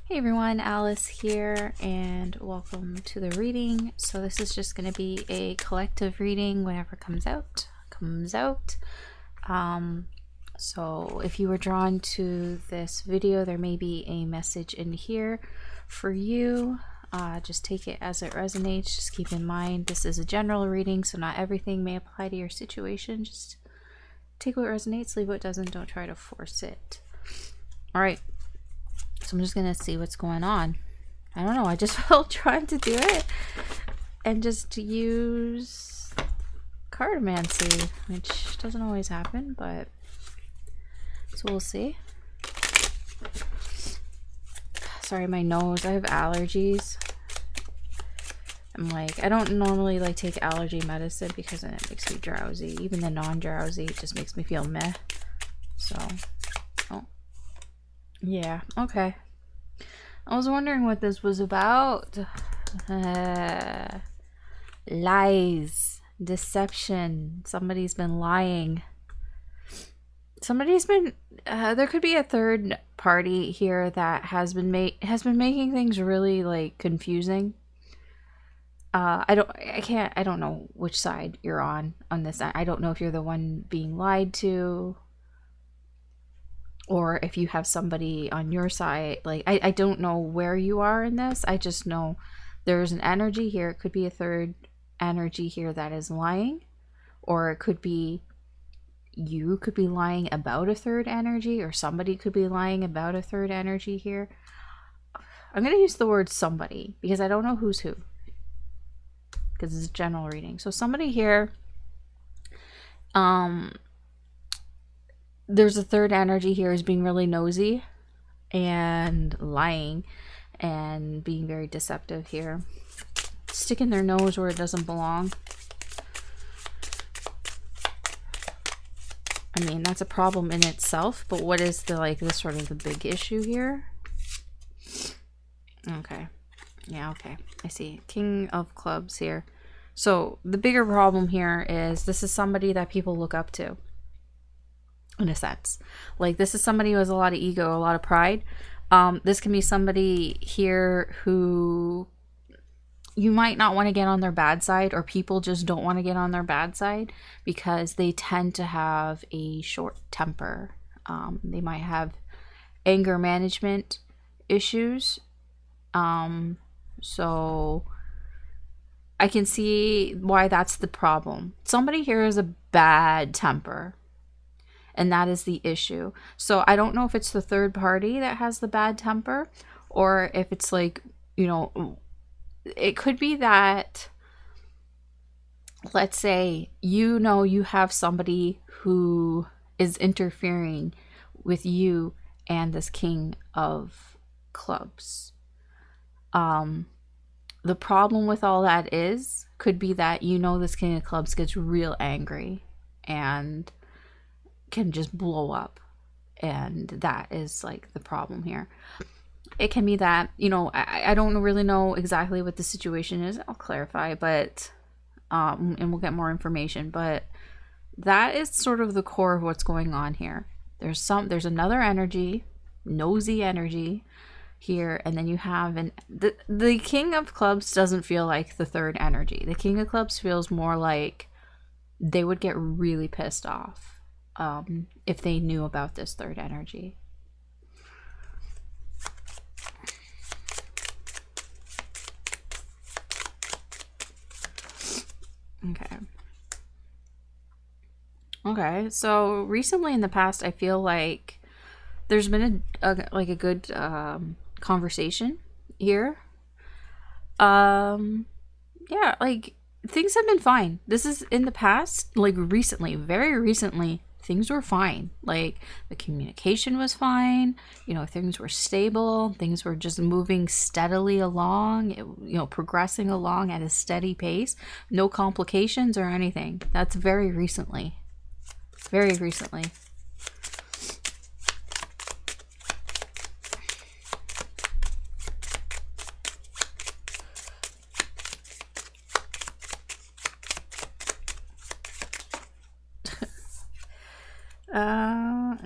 Hey everyone, Alice here, and welcome to the reading. So this is just going to be a collective reading. Whatever comes out, comes out. So if you were drawn to this video, there may be a message in here for you. Just take it as it resonates. Just keep in mind this is a general reading, so not everything may apply to your situation. Just take what resonates, leave what doesn't. Don't try to force it. All right. So I'm just gonna see what's going on. I don't know, I just felt trying to do it and just use cartomancy, which doesn't always happen, but so we'll see. Sorry, my nose, I have allergies. I'm like, I don't normally like take allergy medicine because it makes me drowsy. Even the non-drowsy, it just makes me feel meh. So, oh. Yeah, okay. I was wondering what this was about. Lies. Deception. Somebody's been lying. Somebody's been... there could be a third party here that has been making things really, like, confusing. I don't know which side you're on this. I don't know if you're the one being lied to, or if you have somebody on your side. Like, I don't know where you are in this. I just know there's an energy here. It could be a third energy here that is lying, or it could be you could be lying about a third energy, or somebody could be lying about a third energy here. I'm going to use the word somebody because I don't know who's who, because it's a general reading. So somebody here, there's a third energy here is being really nosy and lying and being very deceptive here. Sticking their nose where it doesn't belong. I mean, that's a problem in itself, but what is this sort of the big issue here? Okay. Yeah, okay. I see. King of Clubs here. So the bigger problem here is this is somebody that people look up to. In a sense, like, this is somebody who has a lot of ego, a lot of pride. This can be somebody here who you might not want to get on their bad side, or people just don't want to get on their bad side because they tend to have a short temper. They might have anger management issues. So I can see why that's the problem. Somebody here has a bad temper. And that is the issue. So I don't know if it's the third party that has the bad temper, or if it's like, you know, it could be that, let's say, you know, you have somebody who is interfering with you and this King of Clubs. The problem with all that could be that, you know, this King of Clubs gets real angry and can just blow up, and that is like the problem here. It can be that, you know, I don't really know exactly what the situation is. I'll clarify, but and we'll get more information, but that is sort of the core of what's going on here. There's another energy, nosy energy here, and then you have the King of Clubs doesn't feel like the third energy. The King of Clubs feels more like they would get really pissed off if they knew about this third energy. Okay, so recently in the past, I feel like there's been a good conversation here. Yeah, like, things have been fine. This is in the past, like recently, very recently, things were fine. Like, the communication was fine, you know, things were stable, things were just moving steadily along, you know, progressing along at a steady pace, no complications or anything. That's very recently. Very recently.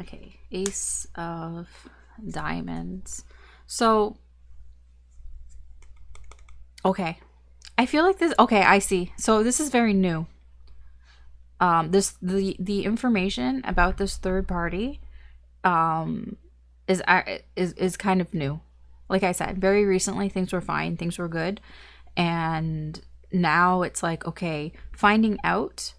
Okay, Ace of Diamonds. So Okay. I feel like this. Okay, I see. So this is very new. This the information about this third party is kind of new. Like I said, very recently things were fine, things were good, and now it's like, okay, finding out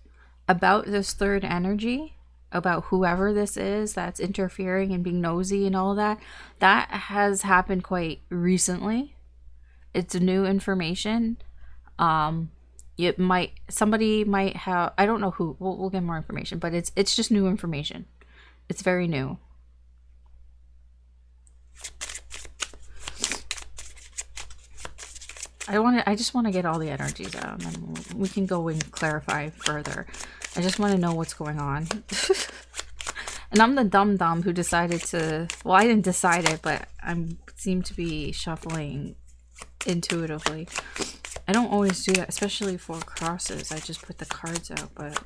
about this third energy, about whoever this is that's interfering and being nosy and all that, that has happened quite recently. It's new information. Um, somebody might have, I don't know who. We'll get more information, but it's just new information. It's very new. I just want to get all the energies out, and then we can go and clarify further. I just want to know what's going on. And I'm the dum-dum who decided to, well, I didn't decide it, but I seem to be shuffling intuitively. I don't always do that, especially for crosses. I just put the cards out, but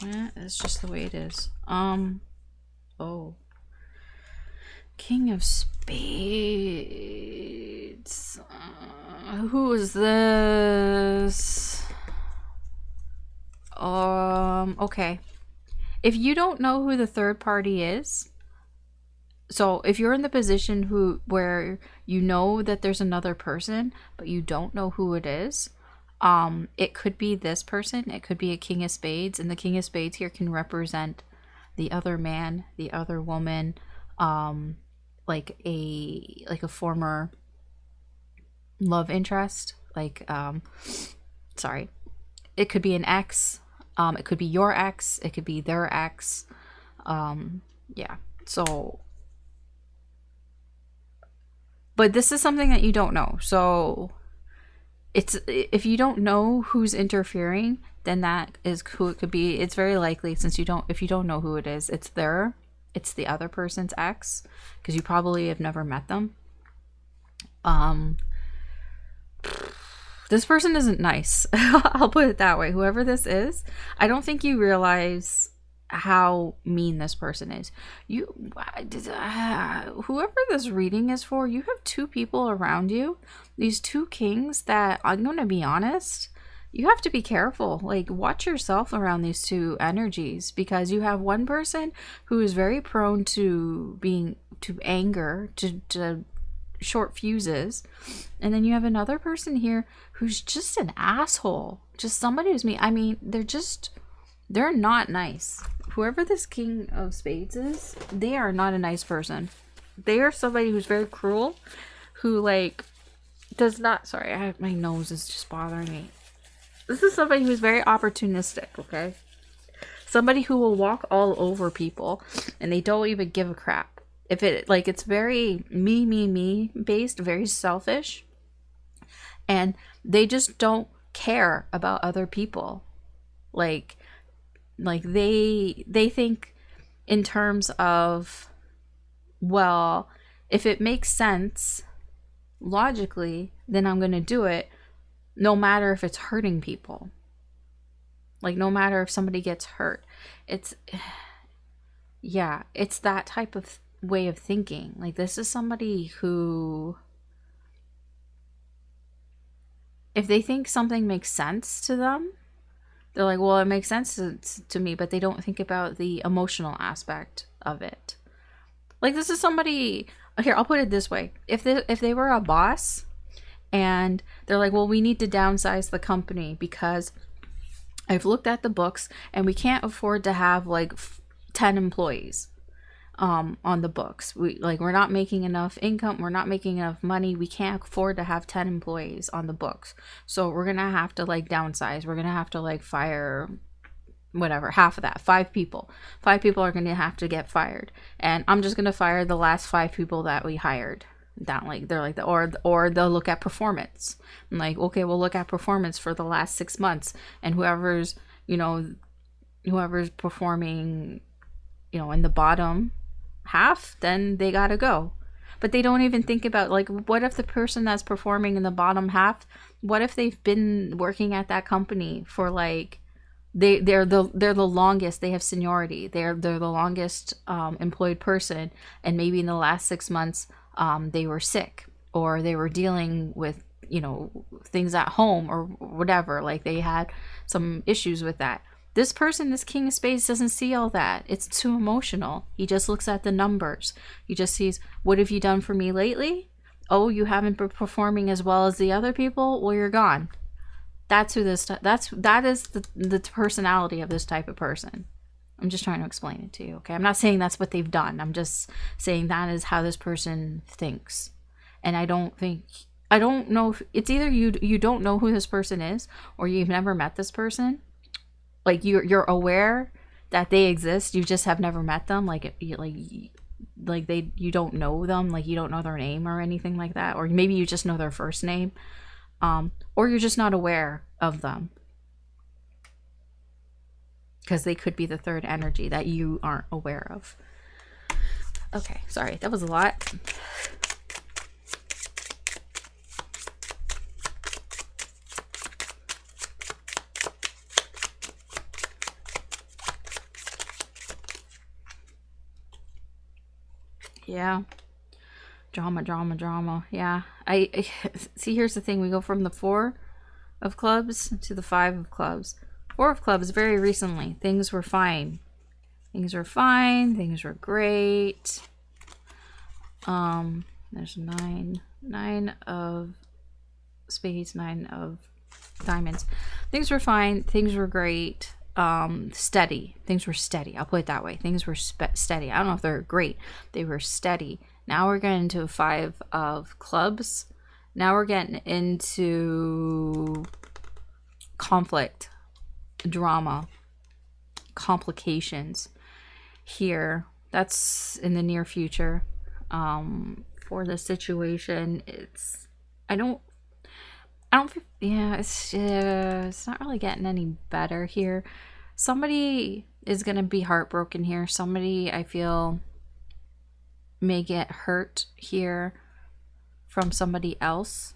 yeah, it's just the way it is. Oh. King of Spades. Who is this? Okay. If you don't know who the third party is, so if you're in the position where you know that there's another person, but you don't know who it is, it could be this person. It could be a King of Spades, and the King of Spades here can represent the other man, the other woman, like a former love interest, sorry, it could be an ex, it could be your ex, it could be their ex, yeah. So, but this is something that you don't know. So it's, if you don't know who's interfering, then that is who it could be. It's very likely, since if you don't know who it is, it's the other person's ex, because you probably have never met them. This person isn't nice. I'll put it that way. Whoever this is, I don't think you realize how mean this person is. Whoever this reading is for, you have two people around you, these two kings that, I'm going to be honest, you have to be careful. Like, watch yourself around these two energies, because you have one person who is very prone to anger, to short fuses, and then you have another person here who's just an asshole, just somebody who's mean. I mean, they're not nice. Whoever this King of Spades is, they are not a nice person. They are somebody who's very cruel, who does not, sorry, my nose is just bothering me. This is somebody who's very opportunistic, okay? Somebody who will walk all over people, and they don't even give a crap. If it's very me based, very selfish, and they just don't care about other people. Like they think in terms of, well, if it makes sense logically, then I'm going to do it, no matter if it's hurting people. Like, no matter if somebody gets hurt. It's that type of way of thinking. Like, this is somebody who, if they think something makes sense to them, they're like, well, it makes sense to me, but they don't think about the emotional aspect of it. Like, this is somebody, here, I'll put it this way. If they were a boss, and they're like, well, we need to downsize the company because I've looked at the books and we can't afford to have 10 employees on the books. We're not making enough income, we're not making enough money, we can't afford to have 10 employees on the books. So we're gonna have to downsize. We're gonna have to fire whatever, half of that, 5 people. 5 people are gonna have to get fired, and I'm just gonna fire the last 5 people that we hired. That they're or they'll look at performance. I'm like, okay, we'll look at performance for the last 6 months, and whoever's performing in the bottom half, then they gotta go. But they don't even think about, what if the person that's performing in the bottom half, what if they've been working at that company for they're the longest, they have seniority, they're the longest employed person, and maybe in the last 6 months they were sick, or they were dealing with you know, things at home or whatever. Like they had some issues with that. This person, this King of Spades, doesn't see all that. It's too emotional. He just looks at the numbers. He just sees, what have you done for me lately? Oh, you haven't been performing as well as the other people? Well, you're gone. That's who this, that is the personality of this type of person. I'm just trying to explain it to you, okay? I'm not saying that's what they've done. I'm just saying that is how this person thinks. And I don't know if it's either you don't know who this person is, or you've never met this person. Like you're aware that they exist, you just have never met them. Like you don't know them, like you don't know their name or anything like that, or maybe you just know their first name, or you're just not aware of them. Because they could be the third energy that you aren't aware of. Okay, sorry, that was a lot. Yeah. Drama. Yeah. I see, here's the thing. We go from the 4 of clubs to the 5 of clubs. 4 of clubs, very recently. Things were fine. Things were great. There's 9 of spades, 9 of diamonds. Things were fine. Things were great. Steady. Things were steady. I'll put it that way. Things were steady. I don't know if they're great. They were steady. Now we're getting into 5 of clubs. Now we're getting into conflict, drama, complications here. That's in the near future. For the situation, it's it's not really getting any better here. Somebody is gonna be heartbroken here. Somebody, I feel, may get hurt here from somebody else.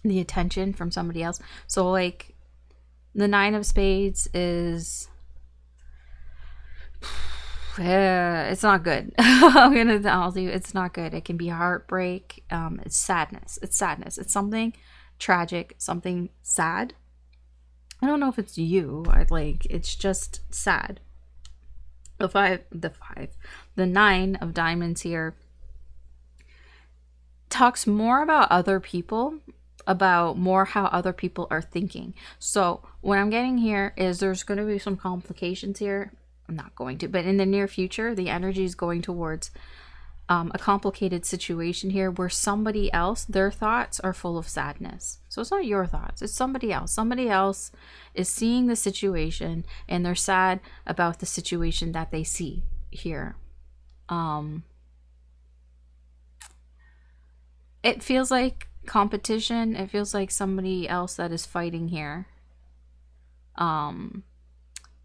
The attention from somebody else. So like the 9 of spades is it's not good. I'm gonna tell you, it's not good. It can be heartbreak. It's sadness. It's something tragic, something sad. I don't know if it's you. It's just sad. The 9 of diamonds here talks more about other people, about more how other people are thinking. So what I'm getting here is there's going to be some complications here. I'm not going to, but in the near future, the energy is going towards a complicated situation here where somebody else, their thoughts are full of sadness. So it's not your thoughts, it's somebody else. Somebody else is seeing the situation and they're sad about the situation that they see here. It feels like competition. It feels like somebody else that is fighting here.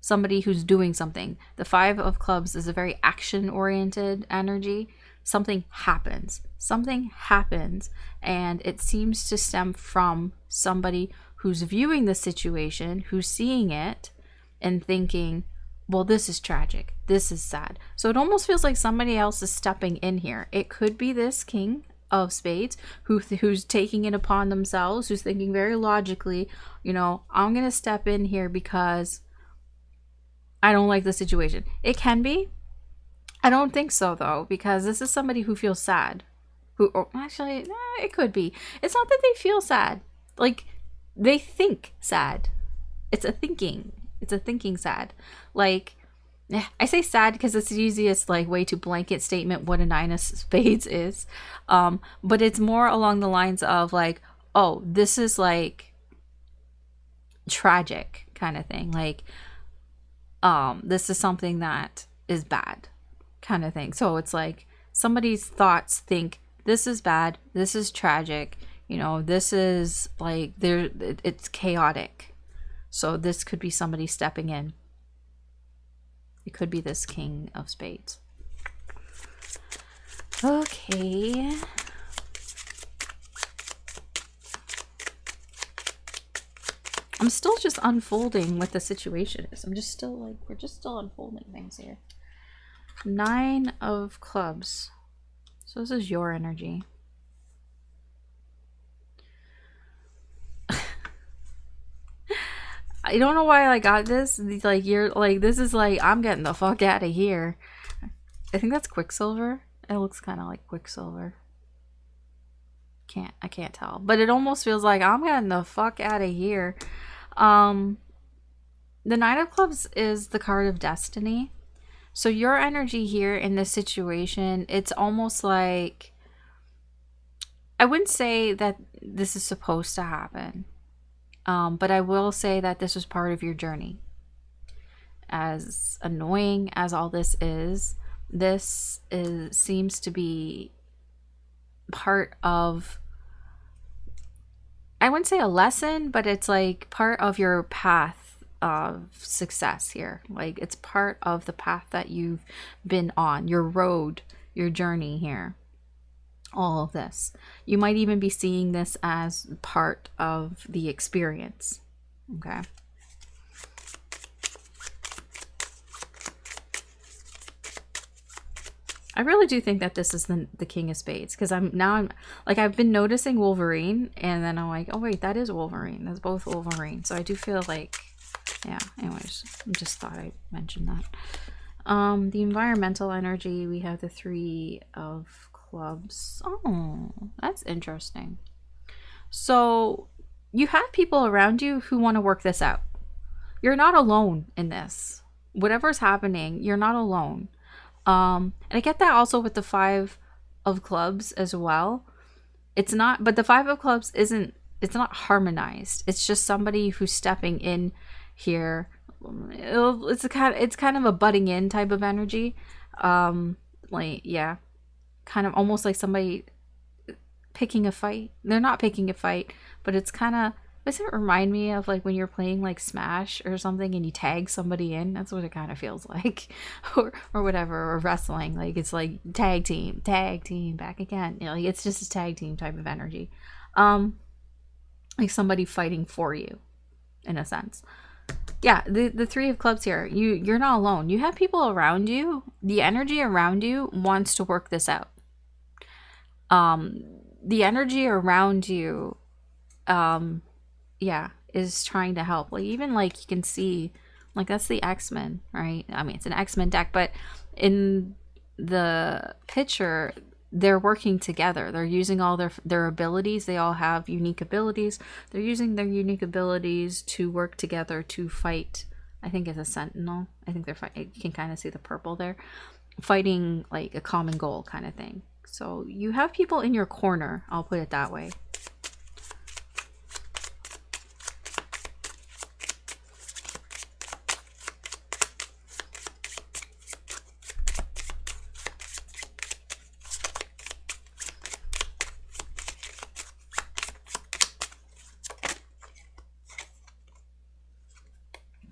Somebody who's doing something. The 5 of clubs is a very action-oriented energy. Something happens, and it seems to stem from somebody who's viewing the situation, who's seeing it and thinking, well, this is tragic, this is sad. So it almost feels like somebody else is stepping in here. It could be this King of Spades who's taking it upon themselves, who's thinking very logically, you know, I'm gonna step in here because I don't like the situation. It can be. I don't think so, though, because this is somebody who feels sad. It could be. It's not that they feel sad. Like, they think sad. It's a thinking sad. Like, I say sad because it's the easiest, like, way to blanket statement what a 9 of spades is. But it's more along the lines of, like, oh, this is, like, tragic kind of thing. Like, this is something that is bad kind of thing. So it's like somebody's thoughts think this is bad, this is tragic, you know, this is like it's chaotic. So this could be somebody stepping in. It could be this King of Spades. Okay. I'm still just unfolding what the situation is. I'm just still like, we're just still unfolding things here. 9 of clubs. So this is your energy. I don't know why I got this. Like, you're like, this is like, I'm getting the fuck out of here. I think that's Quicksilver. It looks kind of like Quicksilver. I can't tell, but it almost feels like I'm getting the fuck out of here. The Nine of Clubs is the card of destiny. So your energy here in this situation, it's almost like, I wouldn't say that this is supposed to happen, but I will say that this was part of your journey. As annoying as all this is, seems to be part of, I wouldn't say a lesson, but it's like part of your path of success here. Like, it's part of the path that you've been on, your road, your journey here. All of this. You might even be seeing this as part of the experience. Okay. I really do think that this is the King of Spades, because I'm like, I've been noticing Wolverine, and then I'm like, oh wait, that is Wolverine. That's both Wolverine. So I do feel like, yeah. Anyways, I just thought I'd mention that. The environmental energy, we have the Three of Clubs. Oh, that's interesting. So you have people around you who want to work this out. You're not alone in this. Whatever's happening, you're not alone. And I get that also with the Five of Clubs as well. It's not, but the Five of Clubs it's not harmonized. It's just somebody who's stepping in here. It's kind of a butting in type of energy. Like, yeah, kind of almost like somebody picking a fight. They're not picking a fight, but it's kind of, does it remind me of like when you're playing like Smash or something and you tag somebody in? That's what it kind of feels like. or whatever, or wrestling. Like, it's like tag team, back again. You know, like, it's just a tag team type of energy. Like somebody fighting for you, in a sense. Yeah, the Three of Clubs here. You're not alone. You have people around you. The energy around you wants to work this out. The energy around you, yeah, is trying to help. Like, even like you can see, like, that's the X-Men, right? I mean, it's an X-Men deck, but in the picture, they're working together. They're using all their abilities. They all have unique abilities. They're using their unique abilities to work together to fight. I think it's a Sentinel. I think they're fighting. You can kind of see the purple there, fighting like a common goal kind of thing. So you have people in your corner. I'll put it that way.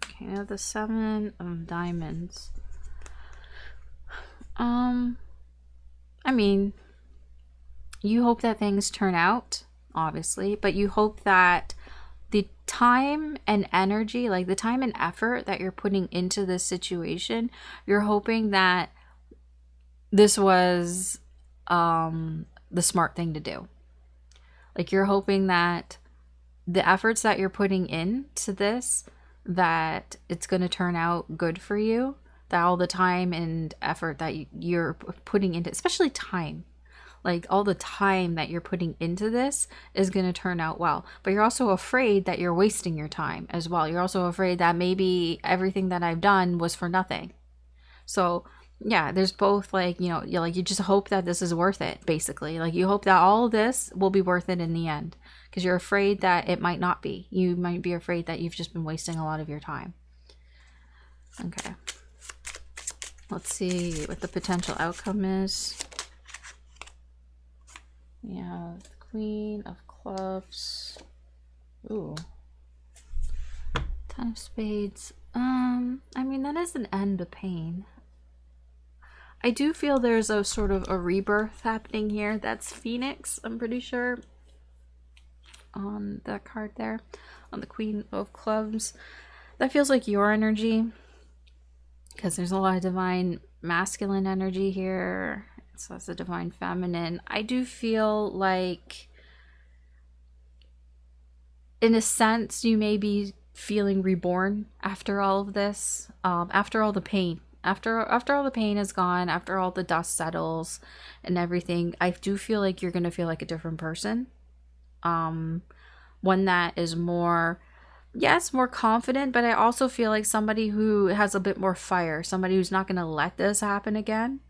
Okay, the Seven of Diamonds. I mean, you hope that things turn out, obviously, but you hope that the time and energy, like the time and effort that you're putting into this situation, you're hoping that this was the smart thing to do. Like, you're hoping that the efforts that you're putting into this, that it's going to turn out good for you, that all the time and effort that you're putting into, especially time, like all the time that you're putting into this is going to turn out well. But you're also afraid that you're wasting your time as well. You're also afraid that maybe everything that I've done was for nothing. So yeah, there's both, like, you know, you just hope that this is worth it, basically. Like, you hope that all this will be worth it in the end, because you're afraid that it might not be. You might be afraid that you've just been wasting a lot of your time. Okay. Let's see what the potential outcome is. We have the Queen of Clubs. Ooh. Ten of Spades. I mean, that is an end to pain. I do feel there's a sort of a rebirth happening here. That's Phoenix, I'm pretty sure. On that card there. On the Queen of Clubs. That feels like your energy, because there's a lot of divine masculine energy here. So that's the divine feminine. I do feel like, in a sense, you may be feeling reborn after all of this, after all the pain. After all the pain is gone, after all the dust settles and everything, I do feel like you're going to feel like a different person. One that is more, yes, more confident, but I also feel like somebody who has a bit more fire, somebody who's not going to let this happen again.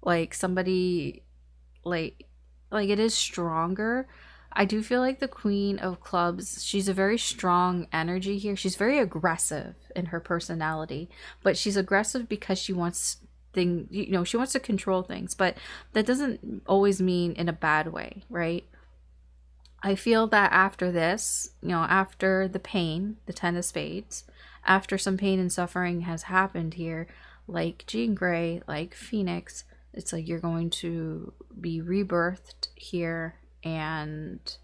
Like somebody like it is stronger. I do feel like the Queen of Clubs, she's a very strong energy here. She's very aggressive in her personality, but she's aggressive because she wants she wants to control things, but that doesn't always mean in a bad way, right? I feel that after this, after the pain, the Ten of Spades, after some pain and suffering has happened here, like Jean Grey, like Phoenix, it's like you're going to be rebirthed here and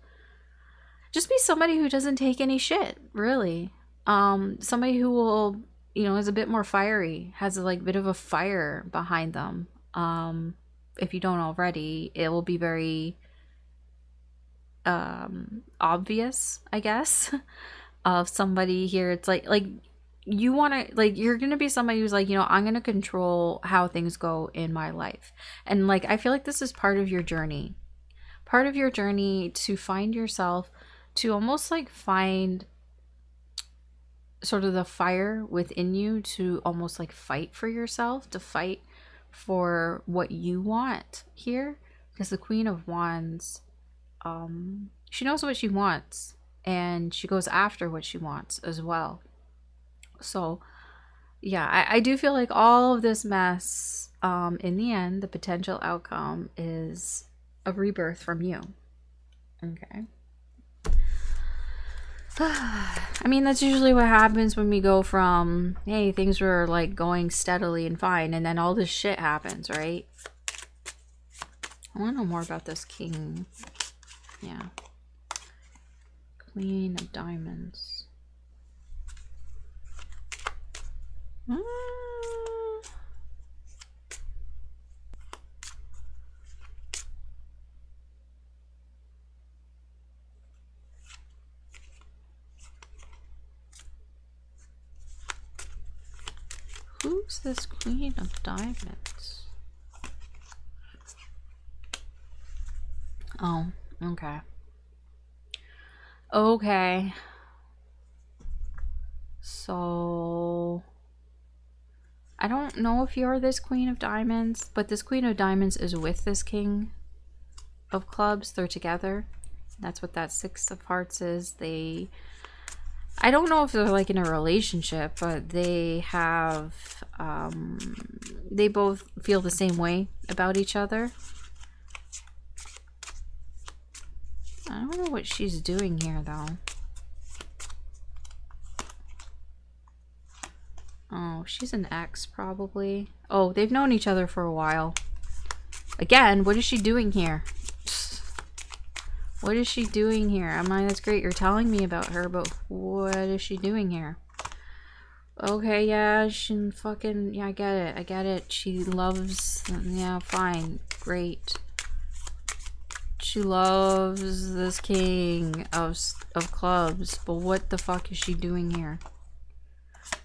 just be somebody who doesn't take any shit, really. Somebody who will, is a bit more fiery, has a bit of a fire behind them. If you don't already, it will be very obvious, I guess, of somebody here. It's like you want to, you're gonna be somebody who's like, I'm gonna control how things go in my life. And I feel like this is part of your journey to find yourself, to almost find sort of the fire within you, to almost fight for yourself, to fight for what you want here. Because the Queen of Wands, she knows what she wants, and she goes after what she wants as well. So yeah, I do feel like all of this mess, in the end, the potential outcome is a rebirth from you. Okay. I mean, that's usually what happens when we go from, hey, things were going steadily and fine, and then all this shit happens, right? I want to know more about this king. Yeah. Queen of Diamonds. Who's this Queen of Diamonds? Oh, okay. Okay. So I don't know if you're this Queen of Diamonds, but this Queen of Diamonds is with this King of Clubs. They're together. That's what that Six of Hearts is. I don't know if they're in a relationship, but they have, they both feel the same way about each other. I don't know what she's doing here, though. Oh, she's an ex, probably. Oh, they've known each other for a while. Again, what is she doing here? What is she doing here? I mean, that's great. You're telling me about her, but what is she doing here? Okay, yeah, she fucking... Yeah, I get it. I get it. She loves... Yeah, fine. Great. She loves this king of clubs, but what the fuck is she doing here?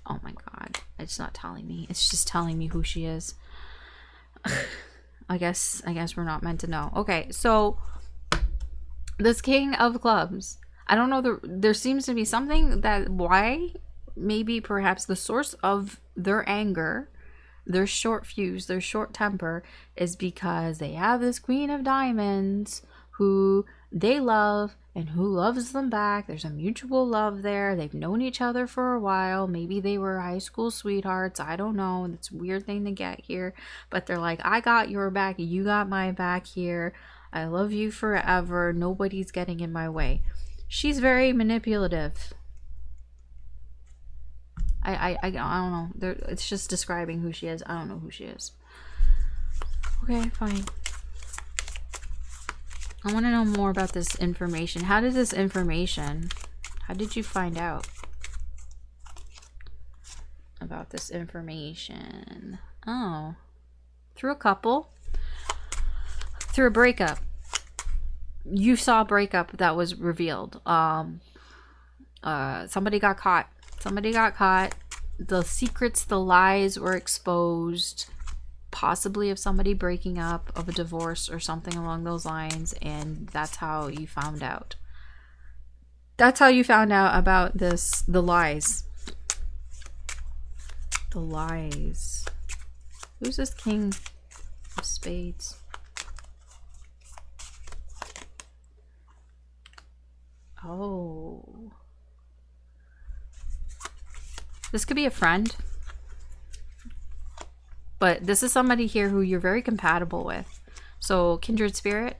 Oh my god. It's not telling me. It's just telling me who she is. I guess we're not meant to know. Okay, so this King of Clubs, I don't know, there seems to be something that why maybe perhaps the source of their anger, their short fuse, their short temper is because they have this Queen of Diamonds who they love and who loves them back. There's a mutual love there. They've known each other for a while. Maybe they were high school sweethearts. I don't know. It's a weird thing to get here. But they're like, I got your back. You got my back here. I love you forever. Nobody's getting in my way. She's very manipulative. I don't know. It's just describing who she is. I don't know who she is. Okay, fine. I want to know more about this information. How did you find out about this information? Oh, through a couple, through a breakup. You saw a breakup that was revealed. Somebody got caught. Somebody got caught. The secrets, the lies were exposed, possibly of somebody breaking up, of a divorce or something along those lines, and that's how you found out. That's how you found out about this, the lies. The lies. Who's this King of Spades? Oh. This could be a friend. But this is somebody here who you're very compatible with. So, kindred spirit,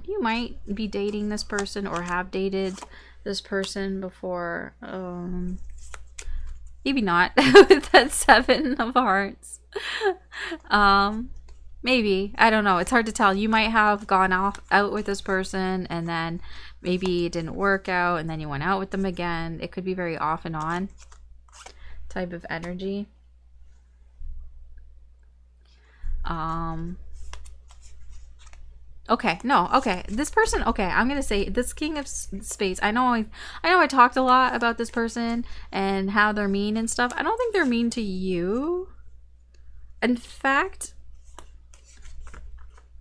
you might be dating this person or have dated this person before. Maybe not with that 7 of hearts. Maybe. I don't know. It's hard to tell. You might have gone out with this person and then maybe it didn't work out and then you went out with them again. It could be very off and on type of energy. Okay, no, okay. This person, okay, I'm gonna say this King of Spades. I know I talked a lot about this person and how they're mean and stuff. I don't think they're mean to you. In fact,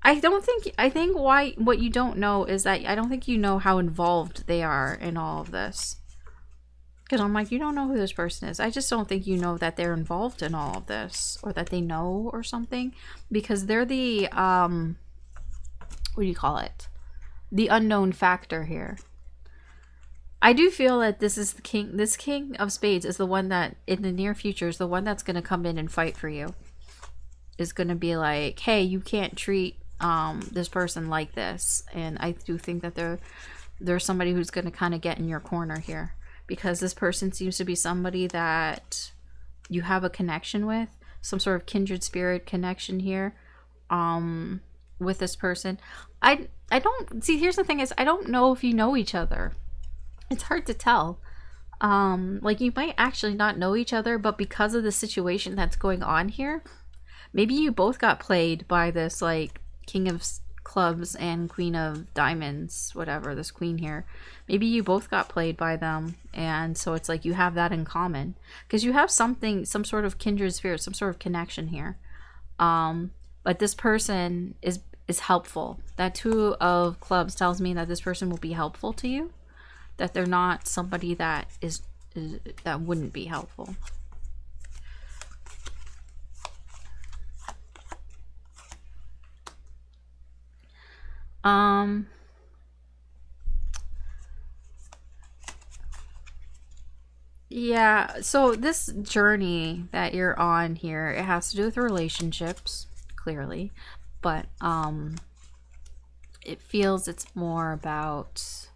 I think what you don't know is that I don't think you know how involved they are in all of this. Because I'm like, you don't know who this person is. I just don't think you know that they're involved in all of this. Or that they know or something. Because they're the, what do you call it? The unknown factor here. I do feel that this is the king. This King of Spades is the one that, in the near future, is the one that's going to come in and fight for you. Is going to be like, hey, you can't treat this person like this. And I do think that there's somebody who's going to kind of get in your corner here. Because this person seems to be somebody that you have a connection with. Some sort of kindred spirit connection here with this person. I don't... See, here's the thing is, I don't know if you know each other. It's hard to tell. Like, you might actually not know each other, but because of the situation that's going on here, maybe you both got played by this, like, King of Clubs and Queen of Diamonds, whatever, this queen here. Maybe you both got played by them, and so it's like you have that in common. Because you have something, some sort of kindred spirit, some sort of connection here. But this person is helpful. That 2 of Clubs tells me that this person will be helpful to you. That they're not somebody that that wouldn't be helpful. Yeah, so this journey that you're on here, it has to do with relationships, clearly, but it feels it's more about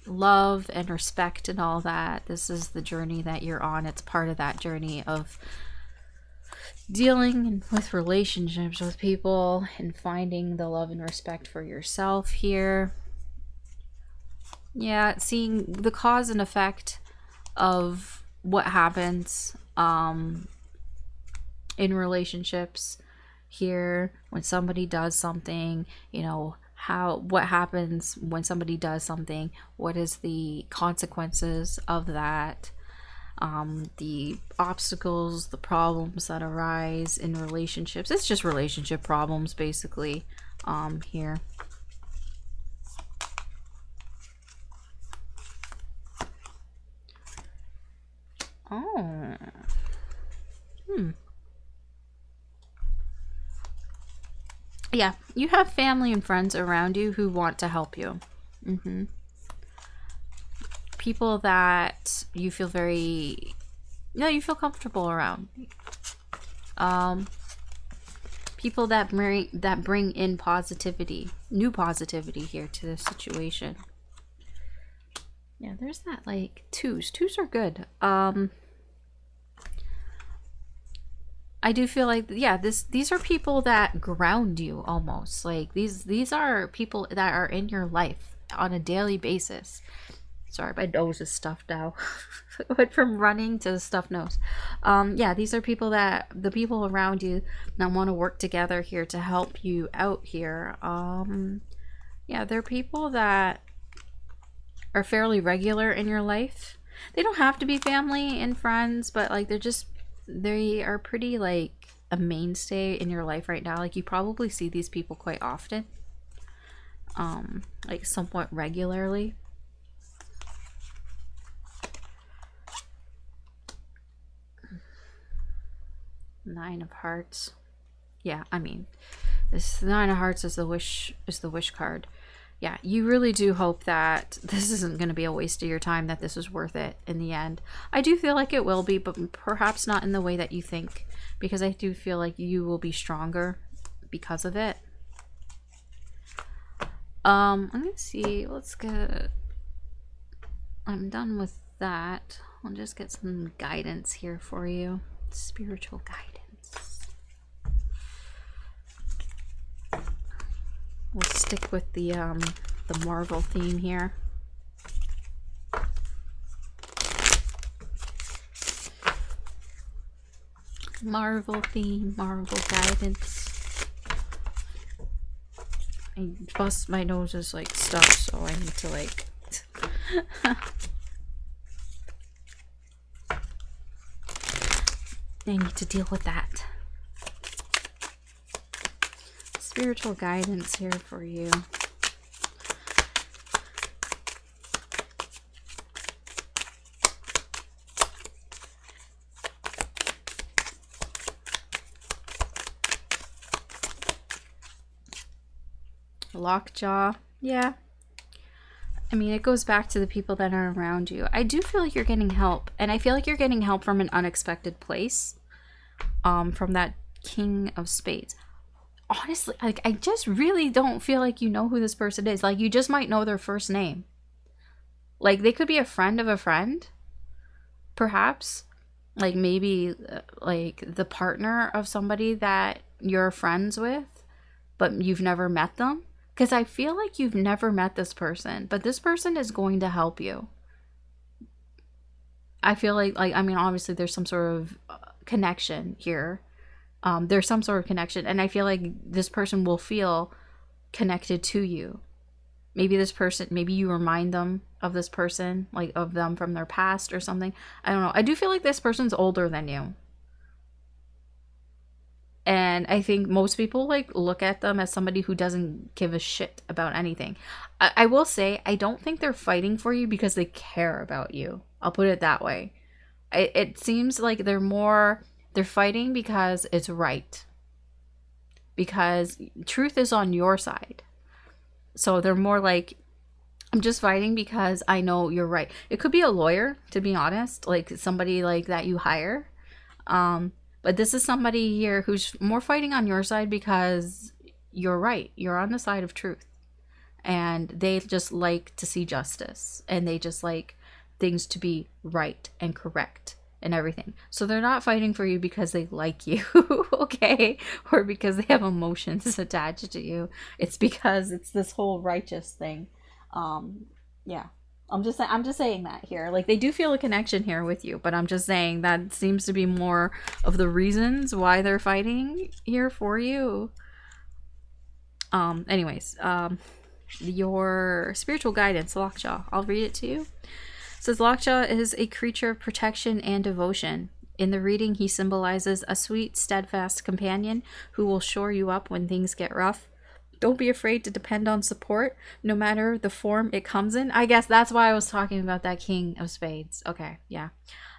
love and respect and all that. This is the journey that you're on. It's part of that journey of dealing with relationships with people and finding the love and respect for yourself here. Yeah, seeing the cause and effect of what happens in relationships here when somebody does something, you know, what happens when somebody does something, what is the consequences of that, the obstacles, the problems that arise in relationships. It's just relationship problems basically here. Oh. Yeah, you have family and friends around you who want to help you. People that you feel you feel comfortable around. People that bring in positivity, new positivity here to this situation. Yeah, there's that, like, twos. Twos are good. I do feel like, yeah, these are people that ground you almost. Like, these are people that are in your life on a daily basis. Sorry, my nose is stuffed now. Went from running to stuffed nose. Yeah, these are the people around you that want to work together here to help you out here. Yeah, they're people that are fairly regular in your life. They don't have to be family and friends, but like they are pretty like a mainstay in your life right now. Like you probably see these people quite often, like somewhat regularly. Nine of Hearts. Yeah, I mean, this Nine of Hearts is the wish card. Yeah, you really do hope that this isn't going to be a waste of your time, that this is worth it in the end. I do feel like it will be, but perhaps not in the way that you think, because I do feel like you will be stronger because of it. Let me see. Let's get... I'm done with that. I'll just get some guidance here for you. Spiritual guidance. We'll stick with the Marvel theme here. Marvel theme, Marvel guidance. My nose is like stuffed, so I need to like I need to deal with that. Spiritual guidance here for you. Lockjaw. Yeah. I mean, it goes back to the people that are around you. I do feel like you're getting help, and I feel like you're getting help from an unexpected place. From that King of Spades. Honestly, like, I just really don't feel like you know who this person is. Like, you just might know their first name. Like, they could be a friend of a friend, perhaps. Like, maybe, like, the partner of somebody that you're friends with, but you've never met them. Because I feel like you've never met this person, but this person is going to help you. I feel like, I mean, obviously there's some sort of connection here. There's some sort of connection, and I feel like this person will feel connected to you. Maybe this person, maybe you remind them of this person, like of them from their past or something. I don't know. I do feel like this person's older than you. And I think most people like look at them as somebody who doesn't give a shit about anything. I will say, I don't think they're fighting for you because they care about you. I'll put it that way. It seems like they're fighting because it's right. Because truth is on your side. So they're more like, I'm just fighting because I know you're right. It could be a lawyer, to be honest, like somebody like that you hire. But this is somebody here who's more fighting on your side because you're right. You're on the side of truth. And they just like to see justice. And they just like things to be right and correct and everything. So they're not fighting for you because they like you, okay? Or because they have emotions attached to you. It's because it's this whole righteous thing. Yeah. I'm just saying that here. Like, they do feel a connection here with you, but I'm just saying that seems to be more of the reasons why they're fighting here for you. Anyways, your spiritual guidance, Lockjaw. I'll read it to you. It says Lockjaw is a creature of protection and devotion. In the reading, he symbolizes a sweet, steadfast companion who will shore you up when things get rough. Don't be afraid to depend on support, no matter the form it comes in. I guess that's why I was talking about that King of Spades. Okay, yeah.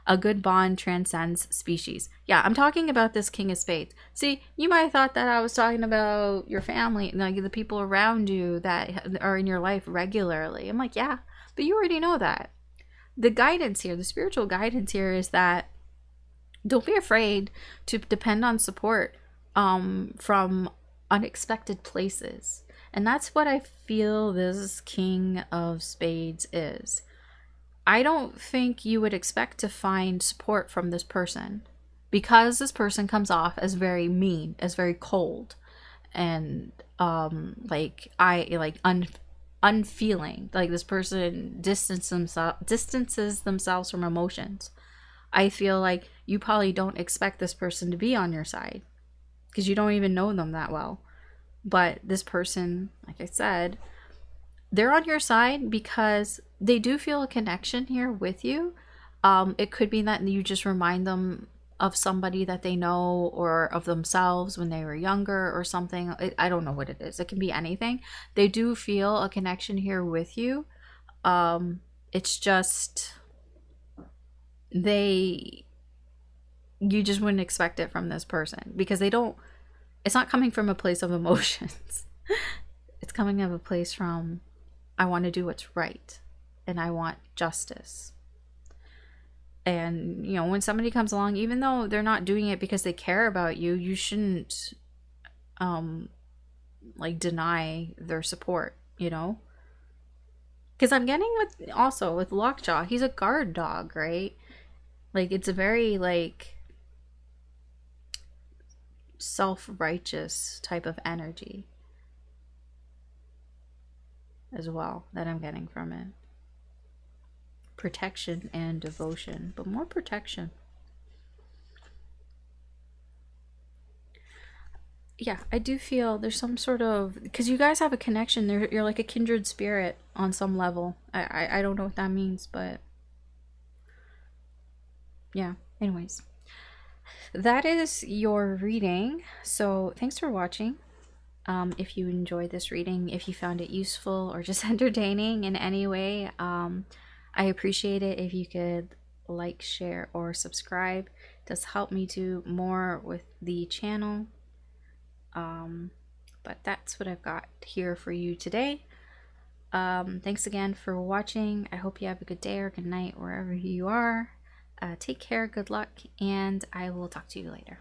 A good bond transcends species. Yeah, I'm talking about this King of Spades. See, you might have thought that I was talking about your family, like the people around you that are in your life regularly. I'm like, yeah, but you already know that. The guidance here, the spiritual guidance here is that don't be afraid to depend on support from unexpected places. And that's what I feel this King of Spades is. I don't think you would expect to find support from this person because this person comes off as very mean, as very cold, and unfeeling. Like, this person distances themselves from emotions. I feel like you probably don't expect this person to be on your side because you don't even know them that well. But this person, like I said, they're on your side because they do feel a connection here with you. It could be that you just remind them of somebody that they know, or of themselves when they were younger or something. I don't know what it is. It can be anything. They do feel a connection here with you. It's just you just wouldn't expect it from this person, because it's not coming from a place of emotions. It's coming of a place from, I want to do what's right and I want justice. And, you know, when somebody comes along, even though they're not doing it because they care about you, you shouldn't, like, deny their support, you know? Because I'm getting with Lockjaw, he's a guard dog, right? Like, it's a very, like, self-righteous type of energy as well that I'm getting from it. Protection and devotion, but more protection. Yeah, I do feel there's some sort of, because you guys have a connection. You're like a kindred spirit on some level. I don't know what that means, but yeah. Anyways, that is your reading. So thanks for watching. If you enjoyed this reading, if you found it useful or just entertaining in any way, I appreciate it if you could like, share, or subscribe. It does help me do more with the channel. But that's what I've got here for you today. Thanks again for watching. I hope you have a good day or good night wherever you are. Take care, good luck, and I will talk to you later.